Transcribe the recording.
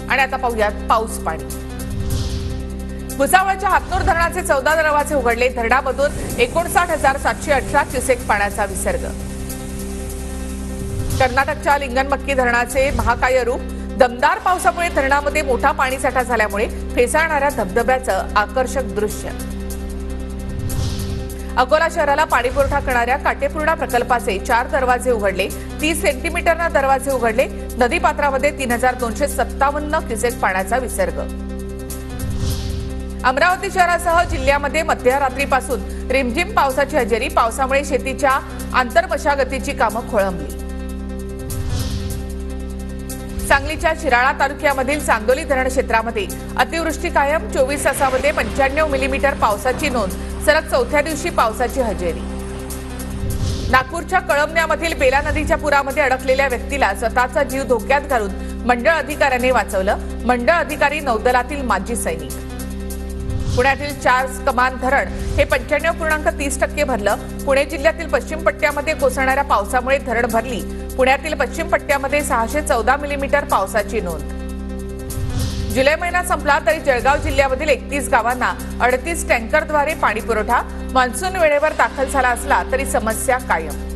आणि आता पाहूयात पाऊस पाणी। भुसावळच्या हातनूर धरणाचे 14 दरवाजे उघडले। धरणामधून 59,718 क्युसेक पाण्याचा विसर्ग। कर्नाटकच्या लिंगनमक्की धरणाचे महाकाय रूप। दमदार पावसामुळे धरणामध्ये मोठा पाणीसाठा झाल्यामुळे फेसाळणाऱ्या धबधब्याचं आकर्षक दृश्य। अकोला शहराला पाणीपुरवठा करणाऱ्या काटेपूर्णा प्रकल्पाचे 4 दरवाजे उघडले। 30 सेंटीमीटरना दरवाजे उघडले। नदीपात्रामध्ये 3,257 क्युसेक पाण्याचा विसर्ग। अमरावती शहरासह जिल्ह्यामध्ये मध्यरात्रीपासून रिमझिम पावसाची हजेरी। पावसामुळे शेतीच्या आंतरमशागतीची कामं खोळंबली। सांगलीच्या शिराळा तालुक्यामधील चांदोली धरण क्षेत्रामध्ये अतिवृष्टी कायम। 24 तासामध्ये 95 मिलीमीटर पावसाची नोंद। सलग 4थ्या दिवशी पावसाची हजेरी। नागपूरच्या कळमन्यामधील बेला नदीच्या पुरामध्ये अडकलेल्या व्यक्तीला स्वतःचा जीव धोक्यात घालून मंडळ अधिकाऱ्याने वाचवलं। मंडळ अधिकारी नौदलातील माजी सैनिक। पुण्यातील 4 कमान धरण हे 95.30% भरलं। पुणे जिल्ह्यातील पश्चिम पट्ट्यामध्ये कोसळणाऱ्या पावसामुळे धरण भरली। पुण्यातील पश्चिम पट्ट्यामध्ये 614 मिलीमीटर पावसाची नोंद। जुलै महिना संपला तरी जळगाव जिल्ह्यामधील 31 गावांना 38 टँकरद्वारे पाणी पुरवठा। मान्सून वेळेवर दाखल झाला असला तरी समस्या कायम।